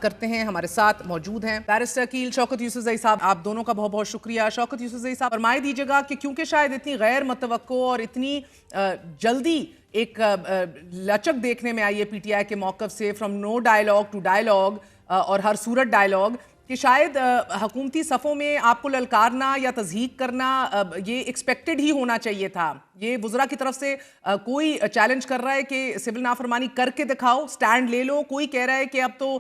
بات کرتے ہیں. ہمارے ساتھ موجود ہیں بیرسٹر عقیل شوکت یوسفزئی صاحب. آپ دونوں کا بہت بہت شکریہ. شوکت یوسفزئی صاحب فرمائے دیجیے گا کہ کیونکہ شاید اتنی غیر متوقع اور اتنی جلدی ایک لچک دیکھنے میں آئی ہے پی ٹی آئی کے موقف سے، from no dialogue to dialogue اور ہر صورت ڈائیلاگ، کہ شاید حکومتی صفوں میں آپ کو للکارنا یا تضحیک کرنا یہ ایکسپیکٹڈ ہی ہونا چاہیے تھا. یہ وزراء کی طرف سے کوئی چیلنج کر رہا ہے کہ سول نافرمانی کر کے دکھاؤ، سٹینڈ لے لو. کوئی کہہ رہا ہے کہ اب تو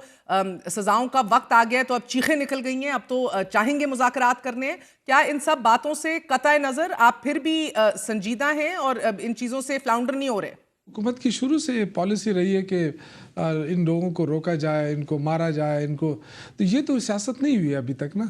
سزاؤں کا وقت آ گیا ہے، تو اب چیخیں نکل گئی ہیں، اب تو چاہیں گے مذاکرات کرنے. کیا ان سب باتوں سے قطع نظر آپ پھر بھی سنجیدہ ہیں اور ان چیزوں سے فلاؤنڈر نہیں ہو رہے؟ حکومت کی شروع سے یہ پالیسی رہی ہے کہ ان لوگوں کو روکا جائے، ان کو مارا جائے، ان کو، تو یہ تو سیاست نہیں ہوئی ابھی تک نا.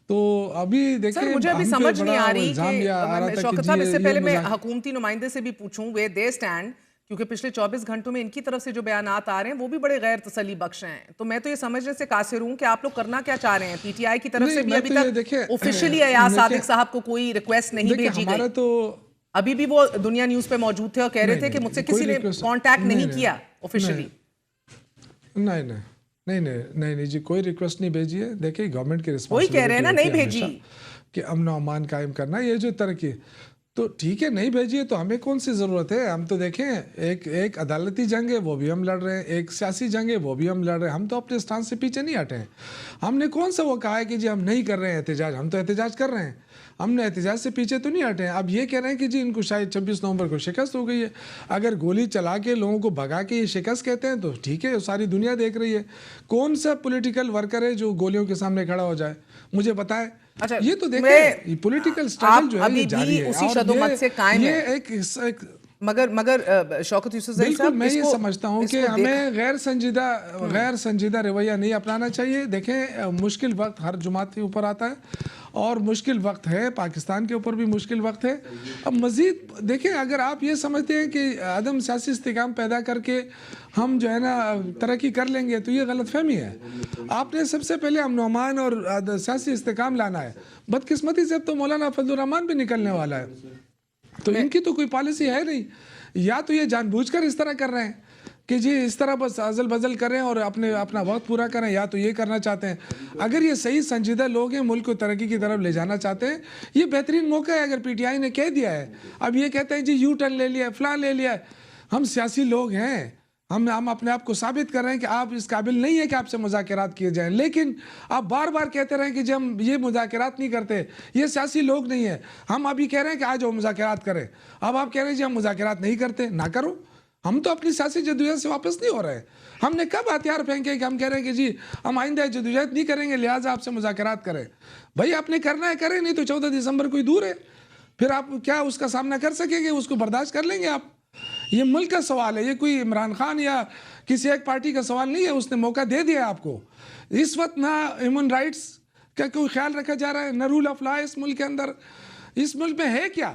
تو ابھی دیکھیں سر مجھے ابھی سمجھ نہیں آ رہی کہ شوکت صاحب، اس سے پہلے میں حکومتی نمائندے سے بھی پوچھوں وے دے اسٹینڈ، کیونکہ پچھلے 24 گھنٹوں میں ان کی طرف سے جو بیانات آ رہے ہیں وہ بھی بڑے غیر تسلی بخش ہیں. تو میں تو یہ سمجھنے سے قاصر ہوں کہ آپ لوگ کرنا کیا چاہ رہے ہیں. پی ٹی آئی کی طرف سے بھی ابھی تک آفیشلی ایاز صادق صاحب کو کوئی ریکویسٹ نہیں بھیجی گئی. ابھی بھی وہ دنیا نیوز پہ موجود تھے اور کہہ رہے تھے کہ مجھ سے کسی نے کانٹیکٹ نہیں کیا آفیشلی. نہیں جی، کوئی ریکویسٹ نہیں بھیجی ہے. دیکھیں گورنمنٹ کی وہی کہہ رہے ہیں نا نہیں بھیجی کہ امن و امان قائم کرنا، یہ جو ترقی تو ٹھیک ہے نہیں بھیجیے تو ہمیں کون سی ضرورت ہے. ہم تو دیکھیں ایک عدالتی جنگ ہے وہ بھی ہم لڑ رہے ہیں، ایک سیاسی جنگ ہے وہ بھی ہم لڑ رہے ہیں. ہم تو اپنے سٹانس سے پیچھے نہیں ہٹے ہیں. ہم نے کون سا وہ کہا ہے کہ جی ہم نہیں کر رہے ہیں احتجاج؟ ہم تو احتجاج کر رہے ہیں. ہم نے احتجاج سے پیچھے تو نہیں ہٹے ہیں. اب یہ کہہ رہے ہیں کہ جی ان کو شاید 26 نومبر کو شکست ہو گئی ہے. اگر گولی چلا کے لوگوں کو بھگا کے یہ شکست کہتے ہیں تو ٹھیک ہے، ساری دنیا دیکھ رہی ہے. کون سا پولیٹیکل ورکر ہے جو گولیوں کے سامنے کھڑا ہو جائے؟ مجھے بتائے. یہ تو دیکھیں پولیٹیکل سٹرگل جو ہے یہ جاری ہے اور یہ ایک مگر شوکت یوسفزئی صاحب، بالکل میں یہ سمجھتا ہوں کہ ہمیں غیر سنجیدہ رویہ نہیں اپنانا چاہیے. دیکھیں مشکل وقت ہر جماعت کے اوپر آتا ہے اور مشکل وقت ہے، پاکستان کے اوپر بھی مشکل وقت ہے. اب مزید دیکھیں، اگر آپ یہ سمجھتے ہیں کہ عدم سیاسی استحکام پیدا کر کے ہم جو ہے نا ترقی کر لیں گے تو یہ غلط فہمی ہے. آپ نے سب سے پہلے امن و امان اور سیاسی استحکام لانا ہے. بدقسمتی سے اب تو مولانا فضل الرحمان بھی نکلنے والا ہے، تو ان کی تو کوئی پالیسی ہے نہیں. یا تو یہ جان بوجھ کر اس طرح کر رہے ہیں کہ جی اس طرح بس ازل بزل کریں اور اپنا وقت پورا کریں، یا تو یہ کرنا چاہتے ہیں. اگر یہ صحیح سنجیدہ لوگ ہیں، ملک کو ترقی کی طرف لے جانا چاہتے ہیں، یہ بہترین موقع ہے. اگر پی ٹی آئی نے کہہ دیا ہے، اب یہ کہتے ہیں جی یو ٹرن لے لیا ہے، فلاں لے لیا ہے. ہم سیاسی لوگ ہیں، ہم اپنے آپ کو ثابت کر رہے ہیں کہ آپ اس قابل نہیں ہیں کہ آپ سے مذاکرات کیے جائیں. لیکن آپ بار بار کہتے رہیں کہ جی ہم یہ مذاکرات نہیں کرتے، یہ سیاسی لوگ نہیں ہیں. ہم ابھی کہہ رہے ہیں کہ آج وہ مذاکرات کریں، اب آپ کہہ رہے ہیں جی ہم مذاکرات نہیں کرتے. نہ کرو، ہم تو اپنی سیاسی جدوجہد سے واپس نہیں ہو رہے. ہم نے کب ہتھیار پھینکے کہ ہم کہہ رہے ہیں کہ جی ہم آئندہ جدوجہد نہیں کریں گے لہٰذا آپ سے مذاکرات کریں؟ بھائی آپ نے کرنا ہے کریں، نہیں تو 14 دسمبر کوئی دور ہے، پھر آپ کیا اس کا سامنا کر سکیں گے؟ اس کو برداشت کر لیں گے آپ؟ یہ ملک کا سوال ہے، یہ کوئی عمران خان یا کسی ایک پارٹی کا سوال نہیں ہے. اس نے موقع دے دیا آپ کو. اس وقت نہ ہیومن رائٹس کا کوئی خیال رکھا جا رہا ہے، نہ رول آف لا اس ملک کے اندر. اس ملک میں ہے کیا؟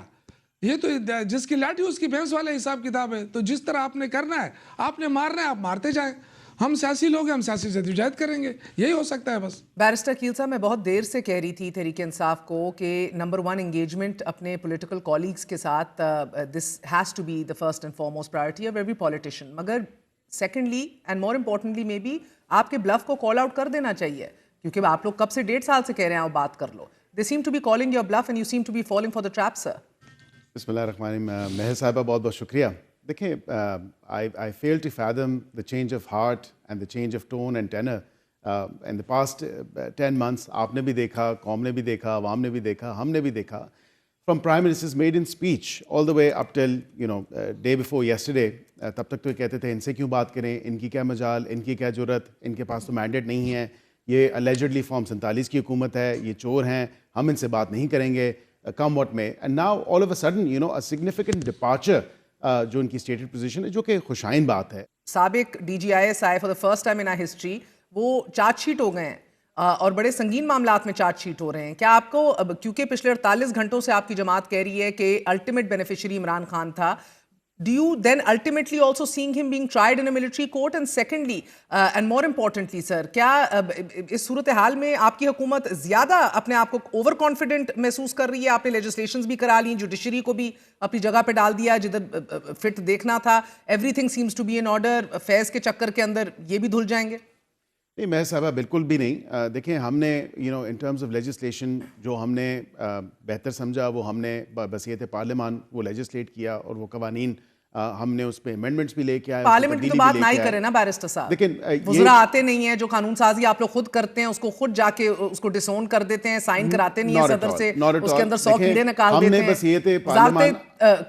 یہ تو جس کی لاٹھی اس کی بھینس والا حساب کتاب ہے. تو جس طرح آپ نے کرنا ہے، آپ نے مارنا ہے، آپ مارتے جائیں. ہم سیاسی لوگ ہیں، ہم سیاسی جدوجہد کریں گے، یہی ہو سکتا ہے بس. بیرسٹر عقیل صاحب، میں بہت دیر سے کہہ رہی تھی تحریک انصاف کو کہ نمبر 1 انگیجمنٹ اپنے پولیٹیکل کولیگز کے ساتھ، this has to be the first and foremost priority of every politician. مگر سیکنڈلی اینڈ مور امپورٹنٹلی میں بھی آپ کے بلف کو کال آؤٹ کر دینا چاہیے، کیونکہ آپ لوگ کب سے 1.5 سال سے کہہ رہے ہیں آپ بات کر لو. They seem to be calling your bluff and you seem to be falling for the trap. Sir بسم اللہ الرحمن الرحیم. مہر صاحبہ بہت بہت شکریہ. دیکھیں I fail to fathom the change of heart and the change of tone and tenor in the past 10 months. آپ نے بھی دیکھا، قوم نے بھی دیکھا، عوام نے بھی دیکھا، ہم نے بھی دیکھا. From Prime Minister's maiden speech all the way up till day before yesterday, تب تک تو یہ کہتے تھے ان سے کیوں بات کریں، ان کی کیا مجال، ان کی کیا جرت، ان کے پاس تو مینڈیٹ نہیں ہے، یہ allegedly فارم 47 کی حکومت ہے، یہ چور ہیں، ہم ان سے بات نہیں کریں گے come what may. And now all of a sudden a significant departure جو ان کی اسٹیٹڈ پوزیشن ہے، جو کہ خوشائن بات ہے. سابق D G I S I for the first time in our history, وہ چارج شیٹ ہو گئے ہیں اور بڑے سنگین معاملات میں چارج شیٹ ہو رہے ہیں. کیا آپ کو، کیونکہ پچھلے 48 گھنٹوں سے آپ کی جماعت کہہ رہی ہے کہ الٹیمیٹ بینیفیشری عمران خان تھا، do you then ultimately also seeing him being tried in a military court? And secondly and more importantly sir, کیا اس صورتحال میں آپ کی حکومت زیادہ اپنے آپ کو اوور کانفیڈنٹ محسوس کر رہی ہے؟ آپ نے لیجسلیشنز بھی کرا لیں، جوڈیشری کو بھی اپنی جگہ پہ ڈال دیا جدھر فٹ دیکھنا تھا، everything seems to be in order, Faiz کے چکر کے اندر یہ بھی دھل جائیں گے؟ نہیں میں صاحبہ بالکل بھی نہیں. دیکھیں ہم نے ان ٹرمز آف لیجسلیشن جو ہم نے بہتر سمجھا وہ ہم نے بصیت پارلیمان وہ لیجسلیٹ کیا اور وہ قوانین ہم نے اس پہ امینڈمنٹس بھی لے کے آئے. پارلیمنٹ کی تو بات نہ ہی کریں نا بیرسٹر صاحب. لیکن وزراء آتے نہیں ہیں, جو قانون سازی آپ لوگ خود کرتے ہیں اس کو خود جا کے اس کو ڈسون کر دیتے ہیں, سائن کراتے نہیں ہیں صدر سے, اس کے اندر 100 کیڑے نکال دیتے ہیں. ہم نے بصیت پارلیمان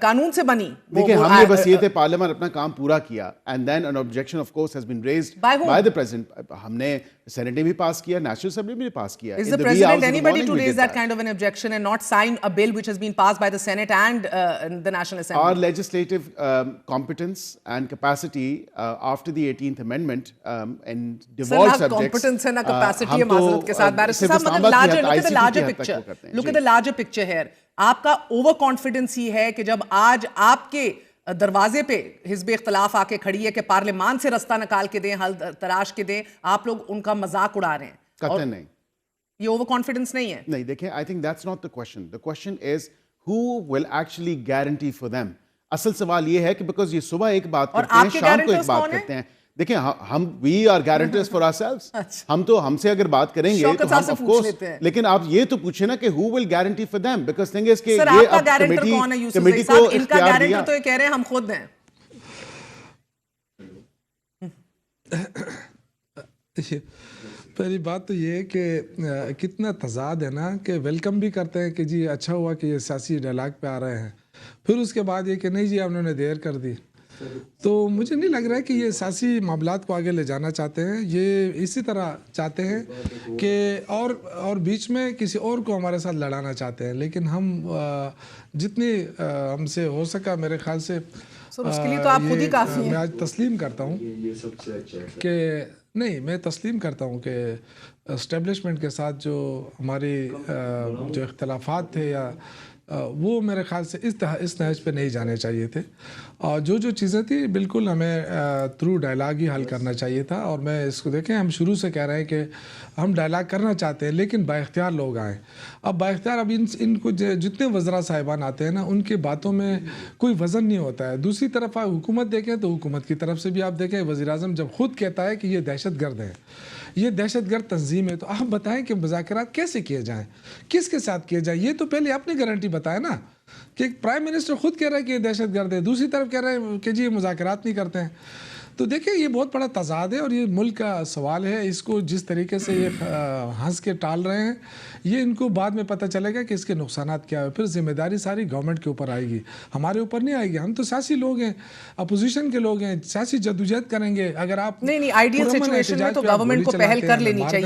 قانون سے بنی. دیکھیں ہم نے بصیت پارلیمان اپنا کام پورا کیا and then an objection of course has been raised by the president. ہم نے سینٹ نے بھی پاس کیا, نیشنل اسمبلی بھی پاس کیا. Is the president anybody to raise that kind of an objection and not sign a bill which has been passed by the Senate and the National Assembly? Our legislative competence and capacity after the 18th Amendment and devolved subjects. Competence and capacity ہے معذرت کے ساتھ barrister صاحب, مگر look at the larger picture here. آپ کا over confidence ہی ہے کہ جب آج آپ کے دروازے پہ حزب اختلاف آ کے کھڑی ہے کہ پارلیمان سے رستہ نکال کے دیں, حل تراش کے دیں, آپ لوگ ان کا مذاق اڑا رہے ہیں. قطعاً نہیں, یہ اوور کانفیڈنس نہیں ہے. نہیں دیکھیں I think that's not the question. The question is who will actually guarantee for them. اصل سوال یہ ہے کہ بیکاز یہ صبح ایک بات کرتے ہیں, شام کو ایک بات کرتے ہیں. دیکھیں ہم we are guarantors for ourselves. ہم سے اگر بات کریں گے تو ہم of course, لیکن آپ یہ تو پوچھیں نا کہ who will guarantee for them, because thing is کہ یہ اب کمیٹی کو اختیار دیا. تو یہ کہہ رہے ہیں ہم خود ہیں. پہلی بات تو یہ ہے کہ کتنا تضاد ہے نا, کہ ویلکم بھی کرتے ہیں کہ جی اچھا ہوا کہ یہ سیاسی ڈائلاگ پہ آ رہے ہیں, پھر اس کے بعد یہ کہ نہیں جی انہوں نے دیر کر دی. تو مجھے نہیں لگ رہا ہے کہ یہ سیاسی معاملات کو آگے لے جانا چاہتے ہیں. یہ اسی طرح چاہتے ہیں کہ اور بیچ میں کسی اور کو ہمارے ساتھ لڑانا چاہتے ہیں. لیکن ہم جتنی ہم سے ہو سکا میرے خیال سے اس کے لیے تو آپ خود ہی کافی ہیں. میں آج تسلیم کرتا ہوں کہ نہیں, میں تسلیم کرتا ہوں کہ اسٹیبلشمنٹ کے ساتھ جو ہماری جو اختلافات تھے یا وہ میرے خیال سے اس نہج پہ نہیں جانے چاہیے تھے. اور جو چیزیں تھیں بالکل ہمیں تھرو ڈائلاگ ہی حل کرنا چاہیے تھا. اور میں اس کو دیکھیں, ہم شروع سے کہہ رہے ہیں کہ ہم ڈائلاگ کرنا چاہتے ہیں لیکن با اختیار لوگ آئیں. اب با اختیار اب ان کو جتنے وزراء صاحبان آتے ہیں نا, ان کی باتوں میں کوئی وزن نہیں ہوتا ہے. دوسری طرف حکومت دیکھیں تو حکومت کی طرف سے بھی آپ دیکھیں, وزیر اعظم جب خود کہتا ہے کہ یہ دہشت گرد ہیں, یہ دہشت گرد تنظیم ہے, تو آپ بتائیں کہ مذاکرات کیسے کیے جائیں, کس کے ساتھ کیے جائیں. یہ تو پہلے اپنی گارنٹی بتائے نا, کہ پرائم منسٹر خود کہہ رہا ہے کہ یہ دہشت گرد ہے, دوسری طرف کہہ رہا ہے کہ جی یہ مذاکرات نہیں کرتے ہیں. تو دیکھیں یہ بہت بڑا تضاد ہے اور یہ ملک کا سوال ہے. اس کو جس طریقے سے یہ ہنس کے ٹال رہے ہیں, یہ ان کو بعد میں پتہ چلے گا کہ اس کے نقصانات کیا ہے. پھر ذمہ داری ساری گورنمنٹ کے اوپر آئے گی, ہمارے اوپر نہیں آئے گی. ہم تو سیاسی لوگ ہیں, اپوزیشن کے لوگ ہیں, سیاسی جدوجہد کریں گے. اگر آپ نہیں آئیڈیل سچویشن میں تو گورنمنٹ کو پہل کر لینی چاہیے.